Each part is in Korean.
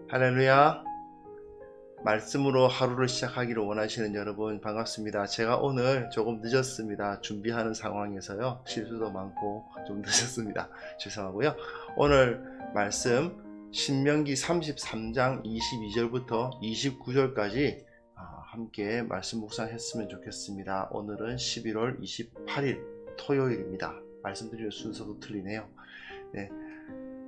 할렐루야. 말씀으로 하루를 시작하기를 원하시는 여러분 반갑습니다. 제가 오늘 조금 늦었습니다. 준비하는 상황에서요. 실수도 많고 좀 늦었습니다. 죄송하고요. 오늘 말씀 신명기 33장 22절부터 29절까지 함께 말씀 묵상했으면 좋겠습니다. 오늘은 11월 28일 토요일입니다. 말씀드리는 순서도 틀리네요. 네.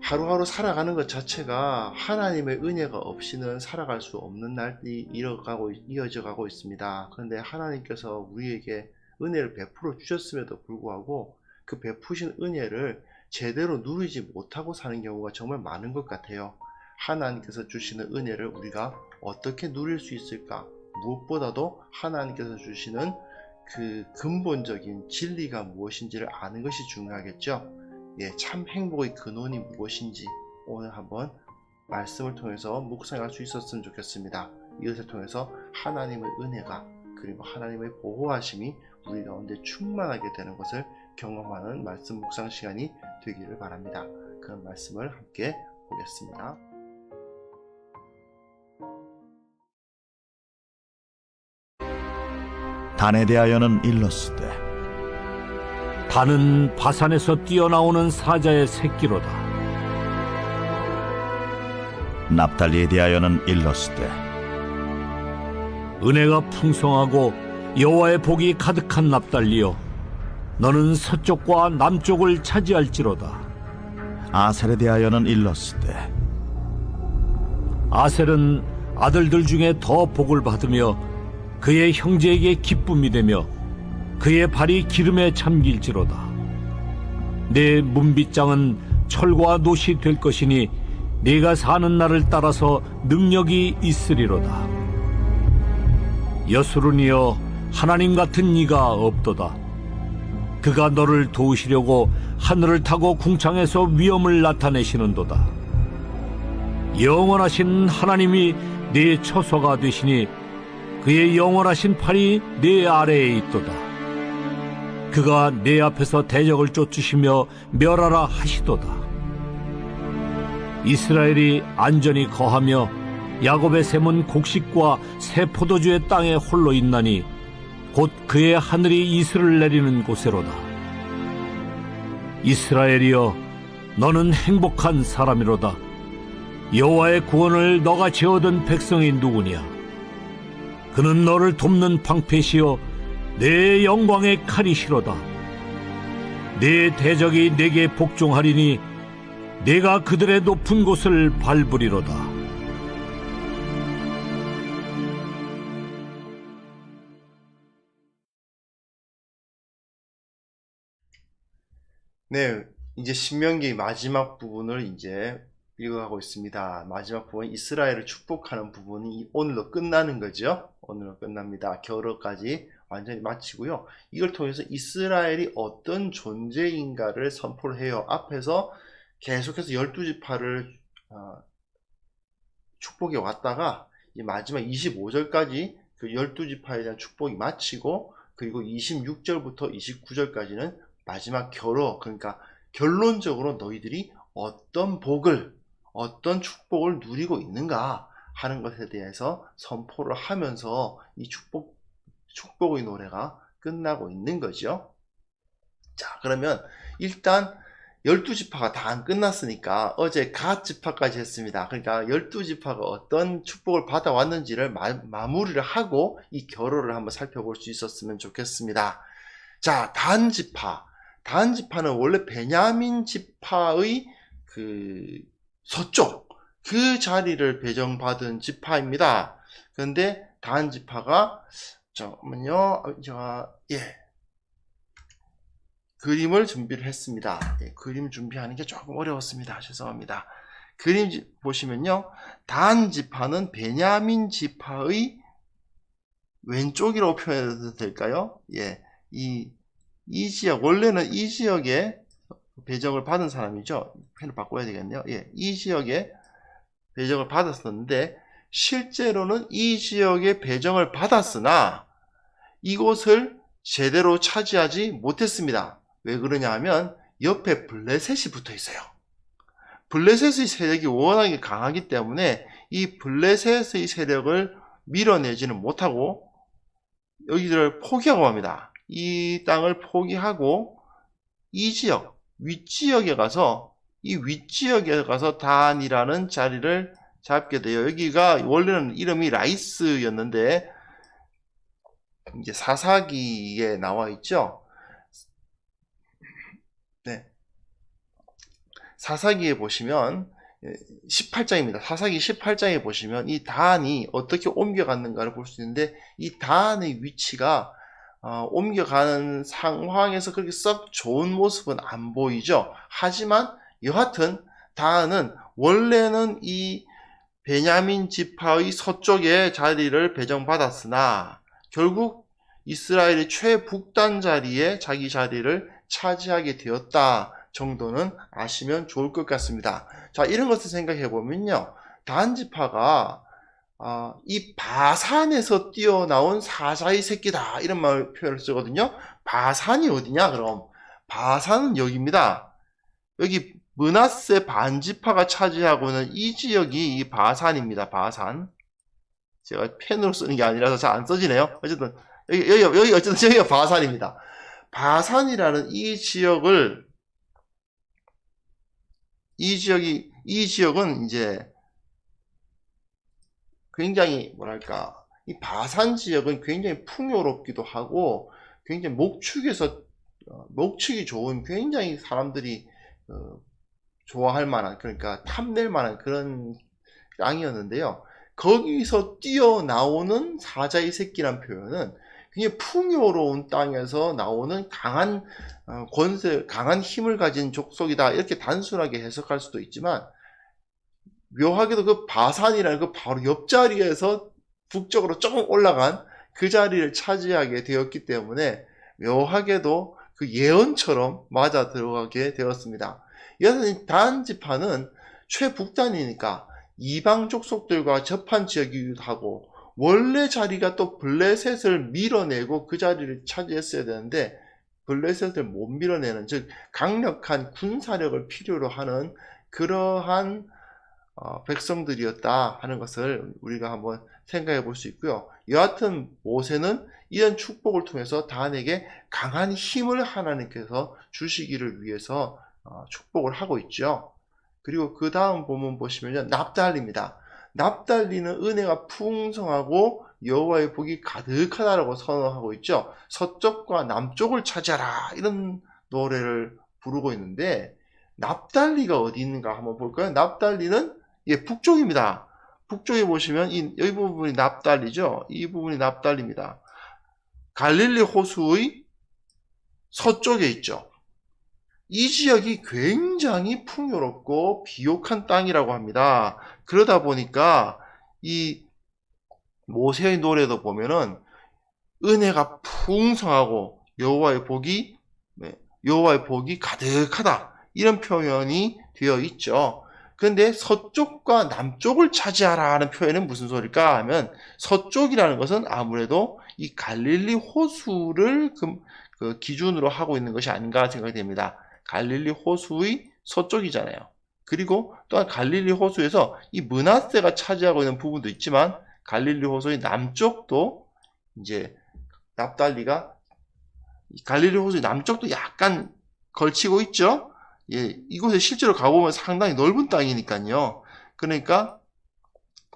하루하루 살아가는 것 자체가 하나님의 은혜가 없이는 살아갈 수 없는 날이 이어져 가고 있습니다. 그런데 하나님께서 우리에게 은혜를 베풀어 주셨음에도 불구하고 그 베푸신 은혜를 제대로 누리지 못하고 사는 경우가 정말 많은 것 같아요. 하나님께서 주시는 은혜를 우리가 어떻게 누릴 수 있을까? 무엇보다도 하나님께서 주시는 그 근본적인 진리가 무엇인지를 아는 것이 중요하겠죠. 참 행복의 근원이 무엇인지 오늘 한번 말씀을 통해서 묵상할 수 있었으면 좋겠습니다. 이것을 통해서 하나님의 은혜가 그리고 하나님의 보호하심이 우리 가운데 충만하게 되는 것을 경험하는 말씀 묵상 시간이 되기를 바랍니다. 그런 말씀을 함께 보겠습니다. 단에 대하여는 일렀으되 단은 바산에서 뛰어나오는 사자의 새끼로다. 납달리에 대하여는 일렀으되 은혜가 풍성하고 여호와의 복이 가득한 납달리여, 너는 서쪽과 남쪽을 차지할지로다. 아셀에 대하여는 일렀으되 아셀은 아들들 중에 더 복을 받으며 그의 형제에게 기쁨이 되며 그의 발이 기름에 잠길지로다. 내 문빗장은 철과 놋이 될 것이니 네가 사는 날을 따라서 능력이 있으리로다. 여수르니여, 하나님 같은 이가 없도다. 그가 너를 도우시려고 하늘을 타고 궁창에서 위엄을 나타내시는도다. 영원하신 하나님이 네 처소가 되시니 그의 영원하신 팔이 네 아래에 있도다. 그가 내 앞에서 대적을 쫓으시며 멸하라 하시도다. 이스라엘이 안전히 거하며 야곱의 샘은 곡식과 새 포도주의 땅에 홀로 있나니 곧 그의 하늘이 이슬을 내리는 곳에로다. 이스라엘이여, 너는 행복한 사람이로다. 여호와의 구원을 너가 재어든 백성이 누구냐? 그는 너를 돕는 방패시여 내 영광의 칼이시로다. 내 대적이 내게 복종하리니 내가 그들의 높은 곳을 밟으리로다. 네, 이제 신명기 마지막 부분을 이제 읽어가고 있습니다. 마지막 부분, 이스라엘을 축복하는 부분이 오늘로 끝나는 거죠. 오늘로 끝납니다. 겨울까지 완전히 마치고요. 이걸 통해서 이스라엘이 어떤 존재인가를 선포를 해요. 앞에서 계속해서 12지파를 축복해 왔다가 이 마지막 25절까지 그 12지파에 대한 축복이 마치고, 그리고 26절부터 29절까지는 마지막 결론, 그러니까 결론적으로 너희들이 어떤 복을, 어떤 축복을 누리고 있는가 하는 것에 대해서 선포를 하면서 이 축복의 노래가 끝나고 있는 거죠. 자, 그러면 일단 12지파가 다 안 끝났으니까 어제 갓 지파까지 했습니다. 그러니까 12지파가 어떤 축복을 받아왔는지를 마무리를 하고 이 결론을 한번 살펴볼 수 있었으면 좋겠습니다. 자, 단 지파는 원래 베냐민 지파의 그 서쪽 그 자리를 배정받은 지파입니다. 그런데 단 지파가 잠깐만요. 그림을 준비를 했습니다. 그림 준비하는 게 조금 어려웠습니다. 죄송합니다. 그림 보시면요. 단 지파는 베냐민 지파의 왼쪽이라고 표현해도 될까요? 이 지역, 원래는 이 지역에 배정을 받은 사람이죠. 펜을 바꿔야 되겠네요. 이 지역에 배정을 받았었는데, 실제로는 이 지역에 배정을 받았으나 이곳을 제대로 차지하지 못했습니다. 왜 그러냐 하면 옆에 블레셋이 붙어 있어요. 블레셋의 세력이 워낙에 강하기 때문에 이 블레셋의 세력을 밀어내지는 못하고 여기를 포기하고 합니다. 이 땅을 포기하고 이 지역, 윗지역에 가서 단이라는 자리를 잡게 돼요. 여기가 원래는 이름이 라이스였는데 이제 사사기에 나와 있죠. 네. 사사기에 보시면 18장입니다. 사사기 18장에 보시면 이 단이 어떻게 옮겨갔는가를 볼 수 있는데 이 단의 위치가 옮겨가는 상황에서 그렇게 썩 좋은 모습은 안 보이죠. 하지만 여하튼 단은 원래는 이 베냐민 지파의 서쪽에 자리를 배정받았으나 결국 이스라엘의 최북단 자리에 자기 자리를 차지하게 되었다 정도는 아시면 좋을 것 같습니다. 자, 이런 것을 생각해 보면요, 단 지파가 이 바산에서 뛰어나온 사자의 새끼다 이런 표현을 쓰거든요. 바산이 어디냐? 그럼 바산은 여기입니다. 여기 므낫세 반지파가 차지하고 있는 이 지역이 이 바산입니다. 바산. 제가 펜으로 쓰는 게 아니라서 잘 안 써지네요. 어쨌든 여기 어쨌든 여기가 바산입니다. 바산이라는 이 지역은 이제 굉장히 뭐랄까, 이 바산 지역은 굉장히 풍요롭기도 하고 굉장히 목축이 좋은, 굉장히 사람들이 좋아할 만한, 그러니까 탐낼 만한 그런 땅이었는데요. 거기서 뛰어나오는 사자의 새끼란 표현은 굉장히 풍요로운 땅에서 나오는 강한 강한 힘을 가진 족속이다 이렇게 단순하게 해석할 수도 있지만, 묘하게도 그 바산이라는 그 바로 옆자리에서 북쪽으로 조금 올라간 그 자리를 차지하게 되었기 때문에 묘하게도 그 예언처럼 맞아 들어가게 되었습니다. 여하튼 단 지파는 최북단이니까 이방 족속들과 접한 지역이기도 하고, 원래 자리가 또 블레셋을 밀어내고 그 자리를 차지했어야 되는데 블레셋을 못 밀어내는, 즉 강력한 군사력을 필요로 하는 그러한 백성들이었다 하는 것을 우리가 한번 생각해 볼 수 있고요. 여하튼 모세는 이런 축복을 통해서 단에게 강한 힘을 하나님께서 주시기를 위해서 축복을 하고 있죠. 그리고 그 다음 본문 보시면요, 납달리입니다. 납달리는 은혜가 풍성하고 여호와의 복이 가득하다라고 선언하고 있죠. 서쪽과 남쪽을 차지하라 이런 노래를 부르고 있는데, 납달리가 어디 있는가 한번 볼까요? 납달리는 북쪽입니다. 북쪽에 보시면 여기 부분이 납달리죠. 이 부분이 납달리입니다. 갈릴리 호수의 서쪽에 있죠. 이 지역이 굉장히 풍요롭고 비옥한 땅이라고 합니다. 그러다 보니까 이 모세의 노래도 보면은 은혜가 풍성하고 여호와의 복이 가득하다 이런 표현이 되어 있죠. 그런데 서쪽과 남쪽을 차지하라 하는 표현은 무슨 소리일까 하면, 서쪽이라는 것은 아무래도 이 갈릴리 호수를 그 기준으로 하고 있는 것이 아닌가 생각이 됩니다. 갈릴리 호수의 서쪽이잖아요. 그리고 또한 갈릴리 호수에서 이 므낫세가 차지하고 있는 부분도 있지만 갈릴리 호수의 남쪽도 이제 납달리가 갈릴리 호수의 남쪽도 약간 걸치고 있죠. 예, 이곳에 실제로 가보면 상당히 넓은 땅이니까요. 그러니까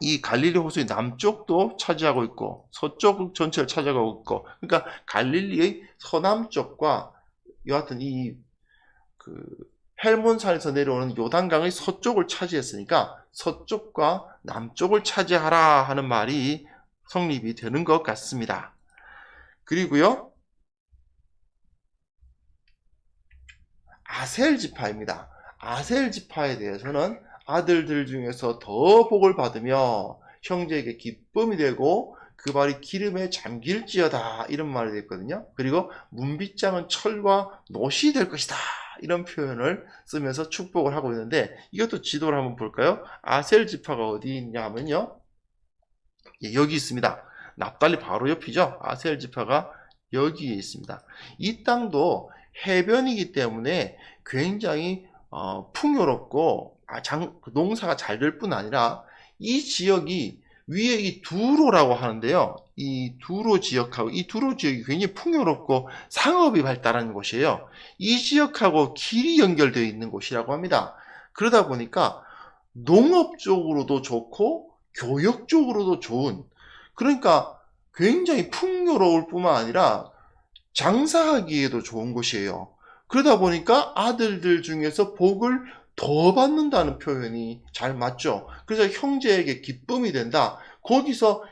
이 갈릴리 호수의 남쪽도 차지하고 있고 서쪽 전체를 차지하고 있고, 그러니까 갈릴리의 서남쪽과 여하튼 헬몬산에서 내려오는 요단강의 서쪽을 차지했으니까 서쪽과 남쪽을 차지하라 하는 말이 성립이 되는 것 같습니다. 그리고요, 아셀 지파입니다. 아셀 지파에 대해서는 아들들 중에서 더 복을 받으며 형제에게 기쁨이 되고 그 발이 기름에 잠길지어다 이런 말이 됐거든요. 그리고 문빗장은 철과 놋이 될 것이다 이런 표현을 쓰면서 축복을 하고 있는데, 이것도 지도를 한번 볼까요? 아셀 지파가 어디 있냐 하면요, 여기 있습니다. 납달리 바로 옆이죠. 아셀 지파가 여기에 있습니다. 이 땅도 해변이기 때문에 굉장히 풍요롭고 농사가 잘 될 뿐 아니라 이 지역이 위에 이 두로라고 하는데요. 이 두로 지역하고 이 두로 지역이 굉장히 풍요롭고 상업이 발달한 곳이에요. 이 지역하고 길이 연결되어 있는 곳이라고 합니다. 그러다 보니까 농업 쪽으로도 좋고 교역 쪽으로도 좋은, 그러니까 굉장히 풍요로울 뿐만 아니라 장사하기에도 좋은 곳이에요. 그러다 보니까 아들들 중에서 복을 더 받는다는 표현이 잘 맞죠. 그래서 형제에게 기쁨이 된다. 거기서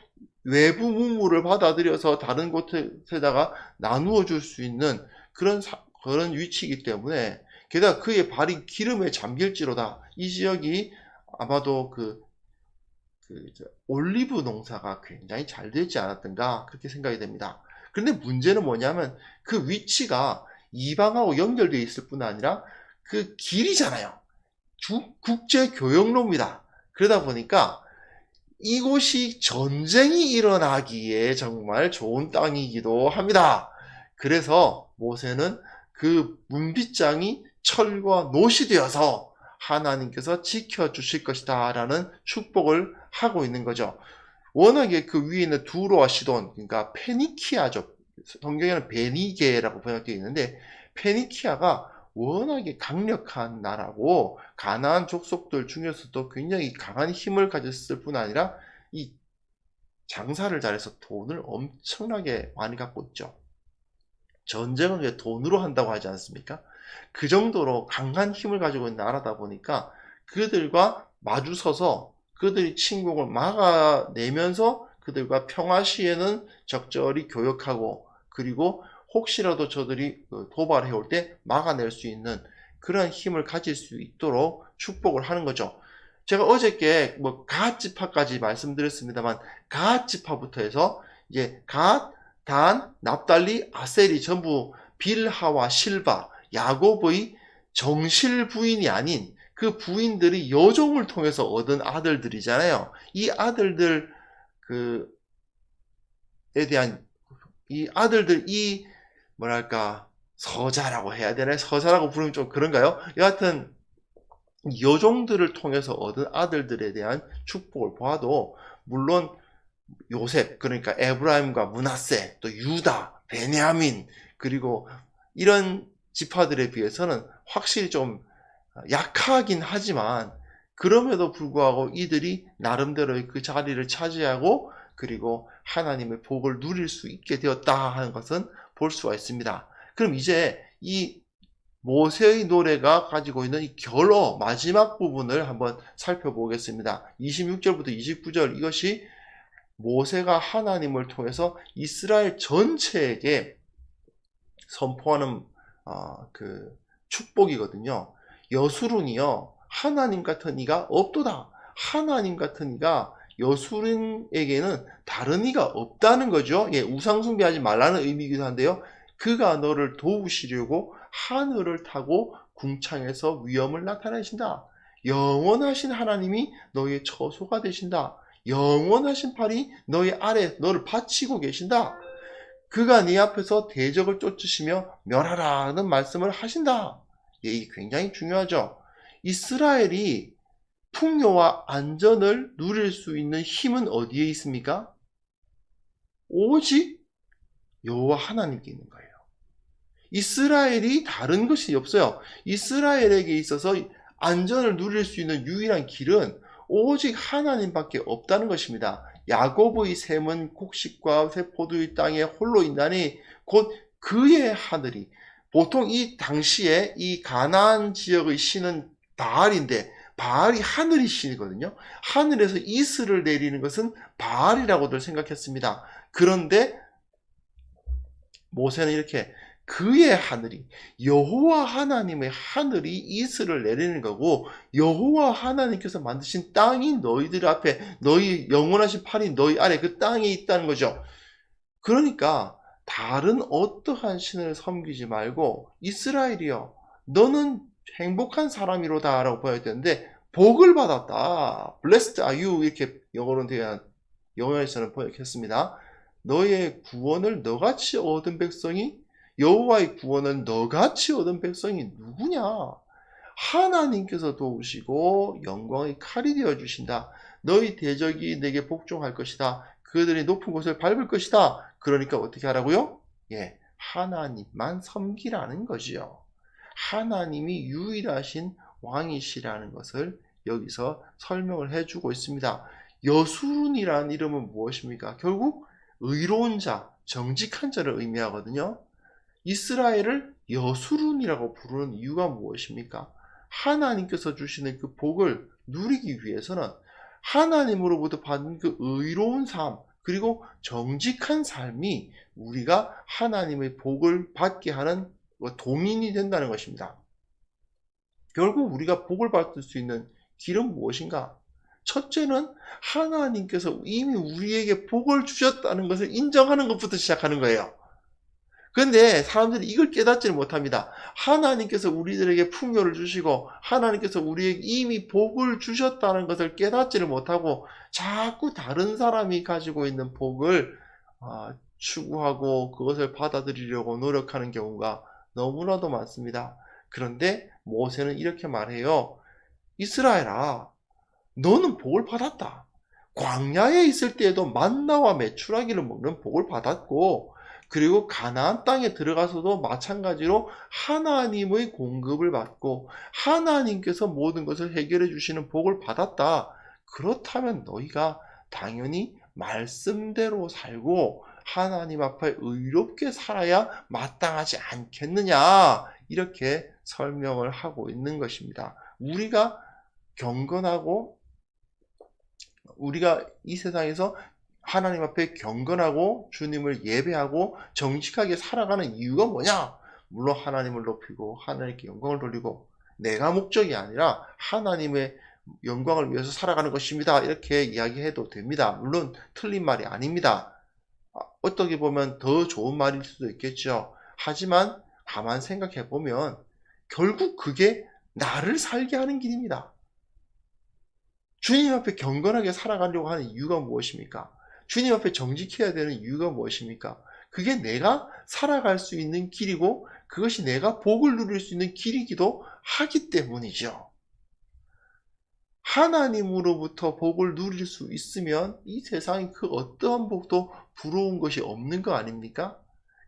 외부 문물을 받아들여서 다른 곳에다가 나누어 줄 수 있는 그런 위치이기 때문에, 게다가 그의 발이 기름에 잠길지로다. 이 지역이 아마도 올리브 농사가 굉장히 잘 되지 않았던가 그렇게 생각이 됩니다. 그런데 문제는 뭐냐면 그 위치가 이방하고 연결되어 있을 뿐 아니라 그 길이잖아요. 국제교역로입니다. 그러다 보니까 이곳이 전쟁이 일어나기에 정말 좋은 땅이기도 합니다. 그래서 모세는 그 문빗장이 철과 노시 되어서 하나님께서 지켜주실 것이다 라는 축복을 하고 있는 거죠. 워낙에 그 위에 있는 두로와 시돈, 그러니까 페니키아죠. 성경에는 베니게라고 번역되어 있는데, 페니키아가 워낙에 강력한 나라고 가나안 족속들 중에서도 굉장히 강한 힘을 가졌을 뿐 아니라 이 장사를 잘해서 돈을 엄청나게 많이 갖고 있죠. 전쟁은 왜 돈으로 한다고 하지 않습니까? 그 정도로 강한 힘을 가지고 있는 나라다 보니까 그들과 마주서서 그들이 침공을 막아내면서 그들과 평화 시에는 적절히 교역하고, 그리고 혹시라도 저들이 도발해 올 때 막아낼 수 있는 그런 힘을 가질 수 있도록 축복을 하는 거죠. 제가 어저께 갓 지파까지 말씀드렸습니다만, 갓 지파부터 해서 이제 갓, 단, 납달리, 아셀이 전부 빌하와 실바, 야곱의 정실 부인이 아닌 그 부인들이 여종을 통해서 얻은 아들들이잖아요. 이 아들들에 대한 이 아들들, 뭐랄까, 서자라고 해야 되나요? 서자라고 부르면 좀 그런가요? 여하튼 여종들을 통해서 얻은 아들들에 대한 축복을 보아도, 물론 요셉, 그러니까 에브라임과 므낫세, 또 유다, 베냐민, 그리고 이런 지파들에 비해서는 확실히 좀 약하긴 하지만, 그럼에도 불구하고 이들이 나름대로의 그 자리를 차지하고 그리고 하나님의 복을 누릴 수 있게 되었다 하는 것은 볼 수가 있습니다. 그럼 이제 이 모세의 노래가 가지고 있는 이 결어 마지막 부분을 한번 살펴보겠습니다. 26절부터 29절, 이것이 모세가 하나님을 통해서 이스라엘 전체에게 선포하는 그 축복이거든요. 여수룬이요, 하나님 같은 이가 없도다. 하나님 같은 이가 여수룬에게는 다른 이가 없다는 거죠. 예, 우상숭배하지 말라는 의미이기도 한데요. 그가 너를 도우시려고 하늘을 타고 궁창에서 위엄을 나타내신다. 영원하신 하나님이 너의 처소가 되신다. 영원하신 팔이 너의 아래 너를 바치고 계신다. 그가 네 앞에서 대적을 쫓으시며 멸하라는 말씀을 하신다. 예, 이게 굉장히 중요하죠. 이스라엘이 풍요와 안전을 누릴 수 있는 힘은 어디에 있습니까? 오직 여호와 하나님께 있는 거예요. 이스라엘이 다른 것이 없어요. 이스라엘에게 있어서 안전을 누릴 수 있는 유일한 길은 오직 하나님밖에 없다는 것입니다. 야곱의 샘은 곡식과 새 포도의 땅에 홀로 있나니 곧 그의 하늘이, 보통 이 당시에 이 가나안 지역의 신은 바알인데, 바알이 하늘의 신이거든요. 하늘에서 이슬을 내리는 것은 바알이라고들 생각했습니다. 그런데 모세는 이렇게, 그의 하늘이, 여호와 하나님의 하늘이 이슬을 내리는 거고, 여호와 하나님께서 만드신 땅이 너희들 앞에, 너희 영원하신 팔이 너희 아래 그 땅에 있다는 거죠. 그러니까 다른 어떠한 신을 섬기지 말고, 이스라엘이여, 너는 행복한 사람이로다 라고 보여야 되는데, 복을 받았다, blessed are you, 이렇게 영어에서는 번역했습니다. 너의 구원을 너같이 얻은 백성이, 여호와의 구원을 너같이 얻은 백성이 누구냐? 하나님께서 도우시고 영광의 칼이 되어 주신다. 너희 대적이 내게 복종할 것이다. 그들이 높은 곳을 밟을 것이다. 그러니까 어떻게 하라고요? 예, 하나님만 섬기라는 거지요. 하나님이 유일하신 왕이시라는 것을 여기서 설명을 해주고 있습니다. 여수룬이라는 이름은 무엇입니까? 결국 의로운 자, 정직한 자를 의미하거든요. 이스라엘을 여수룬이라고 부르는 이유가 무엇입니까? 하나님께서 주시는 그 복을 누리기 위해서는 하나님으로부터 받은 그 의로운 삶, 그리고 정직한 삶이 우리가 하나님의 복을 받게 하는 동인이 된다는 것입니다. 결국 우리가 복을 받을 수 있는 길은 무엇인가? 첫째는 하나님께서 이미 우리에게 복을 주셨다는 것을 인정하는 것부터 시작하는 거예요. 그런데 사람들이 이걸 깨닫지를 못합니다. 하나님께서 우리들에게 풍요를 주시고 하나님께서 우리에게 이미 복을 주셨다는 것을 깨닫지를 못하고 자꾸 다른 사람이 가지고 있는 복을 추구하고 그것을 받아들이려고 노력하는 경우가 너무나도 많습니다. 그런데 모세는 이렇게 말해요. 이스라엘아, 너는 복을 받았다. 광야에 있을 때에도 만나와 메추라기를 먹는 복을 받았고, 그리고 가나안 땅에 들어가서도 마찬가지로 하나님의 공급을 받고 하나님께서 모든 것을 해결해 주시는 복을 받았다. 그렇다면 너희가 당연히 말씀대로 살고 하나님 앞에 의롭게 살아야 마땅하지 않겠느냐, 이렇게 설명을 하고 있는 것입니다. 우리가 경건하고 우리가 이 세상에서 하나님 앞에 경건하고 주님을 예배하고 정직하게 살아가는 이유가 뭐냐? 물론 하나님을 높이고 하나님께 영광을 돌리고 내가 목적이 아니라 하나님의 영광을 위해서 살아가는 것입니다. 이렇게 이야기해도 됩니다. 물론 틀린 말이 아닙니다. 어떻게 보면 더 좋은 말일 수도 있겠죠. 하지만 가만 생각해 보면 결국 그게 나를 살게 하는 길입니다. 주님 앞에 경건하게 살아가려고 하는 이유가 무엇입니까? 주님 앞에 정직해야 되는 이유가 무엇입니까? 그게 내가 살아갈 수 있는 길이고 그것이 내가 복을 누릴 수 있는 길이기도 하기 때문이죠. 하나님으로부터 복을 누릴 수 있으면 이 세상에 그 어떠한 복도 부러운 것이 없는 거 아닙니까?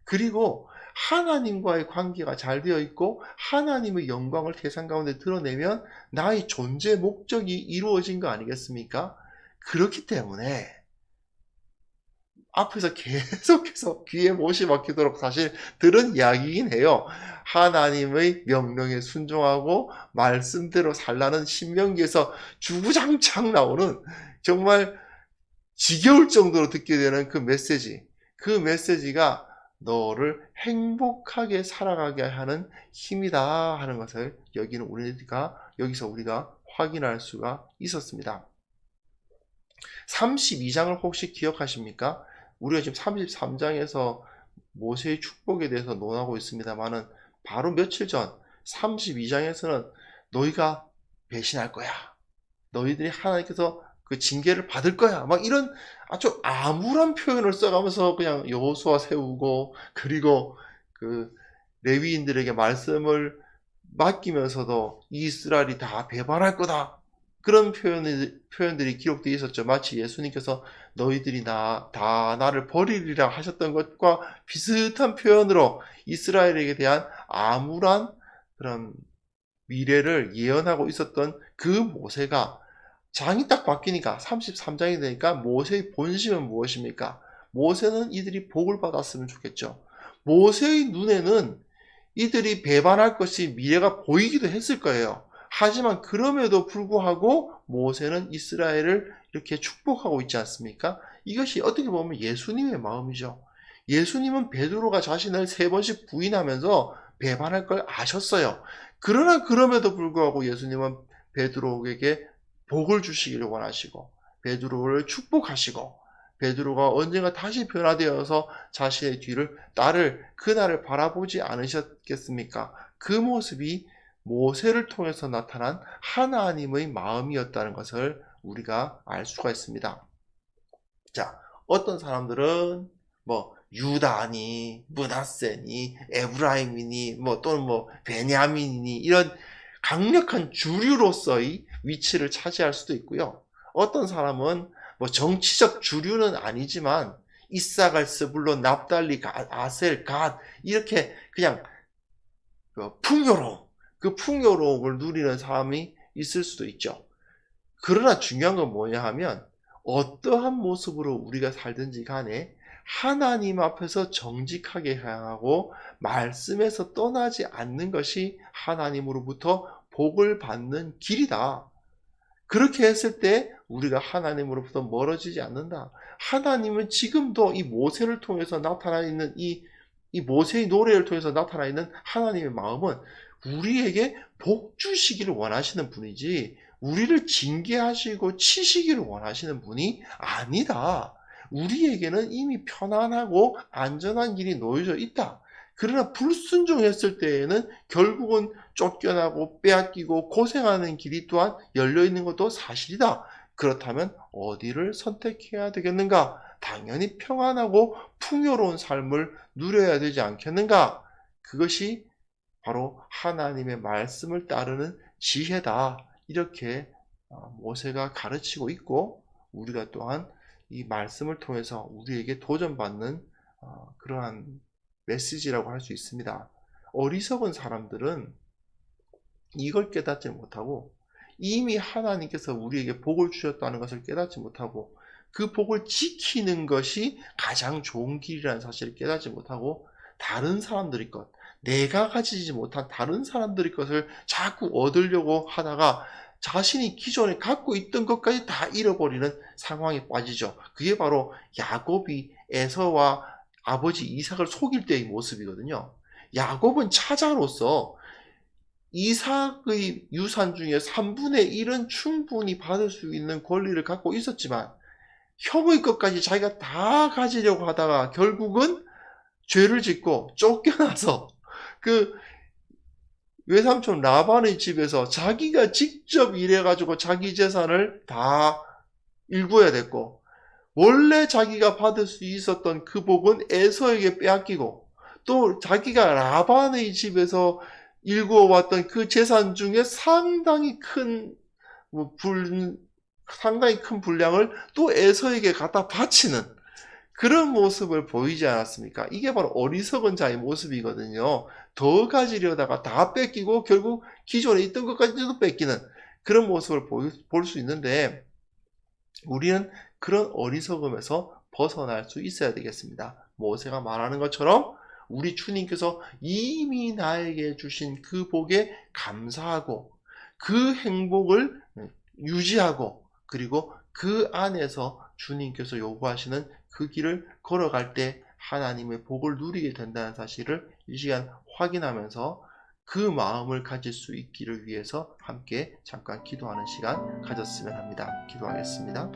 그리고 하나님과의 관계가 잘 되어 있고 하나님의 영광을 세상 가운데 드러내면 나의 존재 목적이 이루어진 거 아니겠습니까? 그렇기 때문에 앞에서 계속해서 귀에 못이 막히도록 사실 들은 이야기이긴 해요. 하나님의 명령에 순종하고 말씀대로 살라는 신명기에서 주구장창 나오는 정말 지겨울 정도로 듣게 되는 그 메시지가 너를 행복하게 살아가게 하는 힘이다 하는 것을 여기서 우리가 확인할 수가 있었습니다. 32장을 혹시 기억하십니까? 우리가 지금 33장에서 모세의 축복에 대해서 논하고 있습니다만은 바로 며칠 전 32장에서는 너희가 배신할 거야. 너희들이 하나님께서 그 징계를 받을 거야. 막 이런 아주 암울한 표현을 써가면서 그냥 여호수아 세우고 그리고 그 레위인들에게 말씀을 맡기면서도 이스라엘이 다 배반할 거다. 그런 표현들이 기록되어 있었죠. 마치 예수님께서 너희들이 다 나를 버리리라 하셨던 것과 비슷한 표현으로 이스라엘에게 대한 암울한 그런 미래를 예언하고 있었던 그 모세가 장이 딱 바뀌니까 33장이 되니까 모세의 본심은 무엇입니까? 모세는 이들이 복을 받았으면 좋겠죠. 모세의 눈에는 이들이 배반할 것이 미래가 보이기도 했을 거예요. 하지만 그럼에도 불구하고 모세는 이스라엘을 이렇게 축복하고 있지 않습니까? 이것이 어떻게 보면 예수님의 마음이죠. 예수님은 베드로가 자신을 3번씩 부인하면서 배반할 걸 아셨어요. 그러나 그럼에도 불구하고 예수님은 베드로에게 복을 주시기를 원하시고 베드로를 축복하시고 베드로가 언젠가 다시 변화되어서 자신의 뒤를 그날을 바라보지 않으셨겠습니까? 그 모습이 모세를 통해서 나타난 하나님의 마음이었다는 것을 우리가 알 수가 있습니다. 자, 어떤 사람들은 유다니, 므낫세니, 에브라임이니, 또는 베냐민이니 이런 강력한 주류로서의 위치를 차지할 수도 있고요. 어떤 사람은 뭐 정치적 주류는 아니지만 이사갈, 스불론, 납달리, 갓, 아셀, 갓 이렇게 그냥 풍요로움, 그 풍요로움을 누리는 사람이 있을 수도 있죠. 그러나 중요한 건 뭐냐 하면 어떠한 모습으로 우리가 살든지 간에 하나님 앞에서 정직하게 향하고 말씀에서 떠나지 않는 것이 하나님으로부터 복을 받는 길이다. 그렇게 했을 때 우리가 하나님으로부터 멀어지지 않는다. 하나님은 지금도 이 모세를 통해서 나타나 있는 이 모세의 노래를 통해서 나타나 있는 하나님의 마음은 우리에게 복 주시기를 원하시는 분이지 우리를 징계하시고 치시기를 원하시는 분이 아니다. 우리에게는 이미 편안하고 안전한 길이 놓여져 있다. 그러나 불순종했을 때에는 결국은 쫓겨나고 빼앗기고 고생하는 길이 또한 열려있는 것도 사실이다. 그렇다면 어디를 선택해야 되겠는가? 당연히 평안하고 풍요로운 삶을 누려야 되지 않겠는가? 그것이 바로 하나님의 말씀을 따르는 지혜다. 이렇게 모세가 가르치고 있고 우리가 또한 이 말씀을 통해서 우리에게 도전받는 그러한 메시지라고 할 수 있습니다. 어리석은 사람들은 이걸 깨닫지 못하고 이미 하나님께서 우리에게 복을 주셨다는 것을 깨닫지 못하고 그 복을 지키는 것이 가장 좋은 길이라는 사실을 깨닫지 못하고 다른 사람들의 것, 내가 가지지 못한 다른 사람들의 것을 자꾸 얻으려고 하다가 자신이 기존에 갖고 있던 것까지 다 잃어버리는 상황에 빠지죠. 그게 바로 야곱이 에서와 아버지 이삭을 속일 때의 모습이거든요. 야곱은 차자로서 이삭의 유산 중에 3분의 1은 충분히 받을 수 있는 권리를 갖고 있었지만 형의 것까지 자기가 다 가지려고 하다가 결국은 죄를 짓고 쫓겨나서 그 외삼촌 라반의 집에서 자기가 직접 일해가지고 자기 재산을 다 일구어야 됐고 원래 자기가 받을 수 있었던 그 복은 에서에게 빼앗기고 또 자기가 라반의 집에서 일구어왔던 그 재산 중에 상당히 큰 분량을 또 에서에게 갖다 바치는 그런 모습을 보이지 않았습니까? 이게 바로 어리석은 자의 모습이거든요. 더 가지려다가 다 뺏기고 결국 기존에 있던 것까지도 뺏기는 그런 모습을 볼 수 있는데 우리는 그런 어리석음에서 벗어날 수 있어야 되겠습니다. 모세가 말하는 것처럼 우리 주님께서 이미 나에게 주신 그 복에 감사하고 그 행복을 유지하고 그리고 그 안에서 주님께서 요구하시는 그 길을 걸어갈 때 하나님의 복을 누리게 된다는 사실을 이 시간 확인하면서 그 마음을 가질 수 있기를 위해서 함께 잠깐 기도하는 시간 가졌으면 합니다. 기도하겠습니다.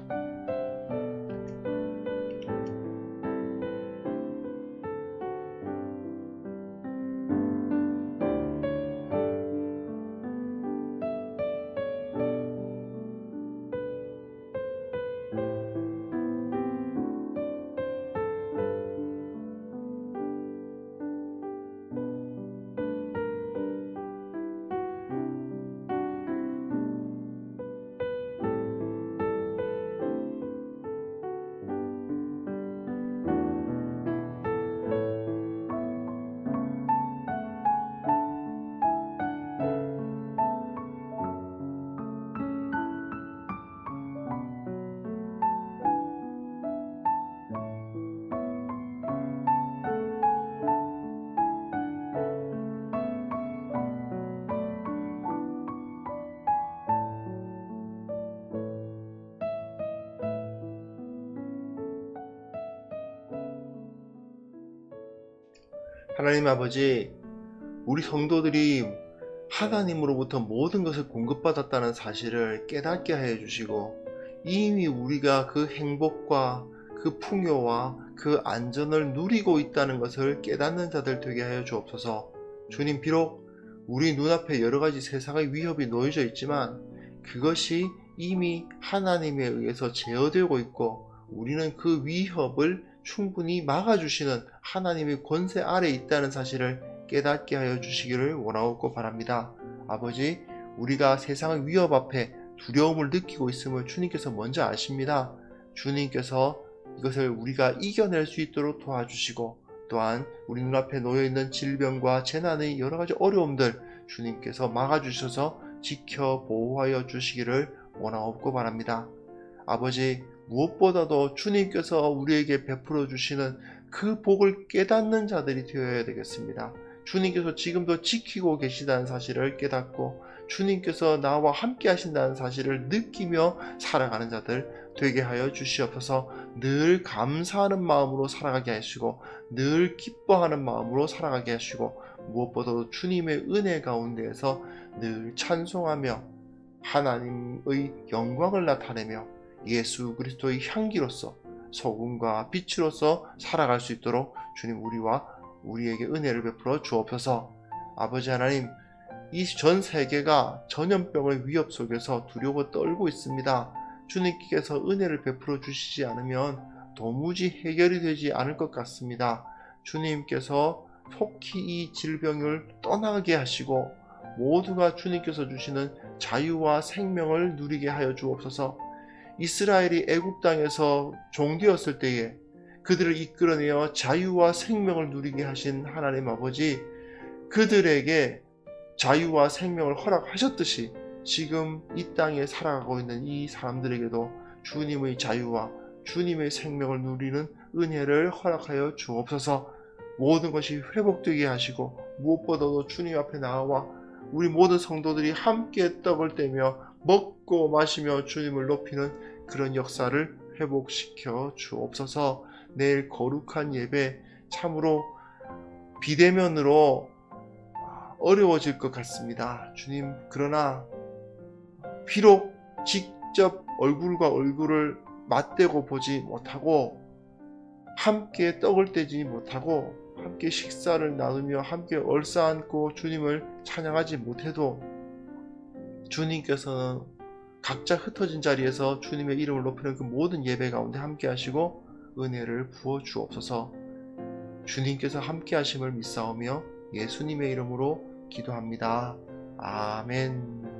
하나님 아버지, 우리 성도들이 하나님으로부터 모든 것을 공급받았다는 사실을 깨닫게 하여 주시고 이미 우리가 그 행복과 그 풍요와 그 안전을 누리고 있다는 것을 깨닫는 자들 되게 하여 주옵소서. 주님, 비록 우리 눈앞에 여러 가지 세상의 위협이 놓여져 있지만 그것이 이미 하나님에 의해서 제어되고 있고 우리는 그 위협을 충분히 막아주시는 하나님의 권세 아래에 있다는 사실을 깨닫게 하여 주시기를 원하옵고 바랍니다. 아버지, 우리가 세상의 위협 앞에 두려움을 느끼고 있음을 주님께서 먼저 아십니다. 주님께서 이것을 우리가 이겨낼 수 있도록 도와주시고, 또한 우리 눈앞에 놓여있는 질병과 재난의 여러가지 어려움들 주님께서 막아주셔서 지켜 보호하여 주시기를 원하옵고 바랍니다. 아버지, 무엇보다도 주님께서 우리에게 베풀어 주시는 그 복을 깨닫는 자들이 되어야 되겠습니다. 주님께서 지금도 지키고 계시다는 사실을 깨닫고 주님께서 나와 함께 하신다는 사실을 느끼며 살아가는 자들 되게 하여 주시옵소서. 늘 감사하는 마음으로 살아가게 하시고, 늘 기뻐하는 마음으로 살아가게 하시고, 무엇보다도 주님의 은혜 가운데에서 늘 찬송하며 하나님의 영광을 나타내며 예수 그리스도의 향기로서 소금과 빛으로서 살아갈 수 있도록 주님 우리와 우리에게 은혜를 베풀어 주옵소서. 아버지 하나님, 이 전 세계가 전염병의 위협 속에서 두려워 떨고 있습니다. 주님께서 은혜를 베풀어 주시지 않으면 도무지 해결이 되지 않을 것 같습니다. 주님께서 속히 이 질병을 떠나게 하시고 모두가 주님께서 주시는 자유와 생명을 누리게 하여 주옵소서. 이스라엘이 애굽 땅에서 종되었을 때에 그들을 이끌어내어 자유와 생명을 누리게 하신 하나님 아버지, 그들에게 자유와 생명을 허락하셨듯이 지금 이 땅에 살아가고 있는 이 사람들에게도 주님의 자유와 주님의 생명을 누리는 은혜를 허락하여 주옵소서. 모든 것이 회복되게 하시고, 무엇보다도 주님 앞에 나와 우리 모든 성도들이 함께 떡을 떼며 먹고 마시며 주님을 높이는 그런 역사를 회복시켜 주옵소서. 내일 거룩한 예배 참으로 비대면으로 어려워질 것 같습니다. 주님, 그러나 비록 직접 얼굴과 얼굴을 맞대고 보지 못하고 함께 떡을 떼지 못하고 함께 식사를 나누며 함께 얼싸안고 주님을 찬양하지 못해도 주님께서는 각자 흩어진 자리에서 주님의 이름을 높이는 그 모든 예배 가운데 함께 하시고 은혜를 부어 주옵소서. 주님께서 함께 하심을 믿사오며 예수님의 이름으로 기도합니다. 아멘.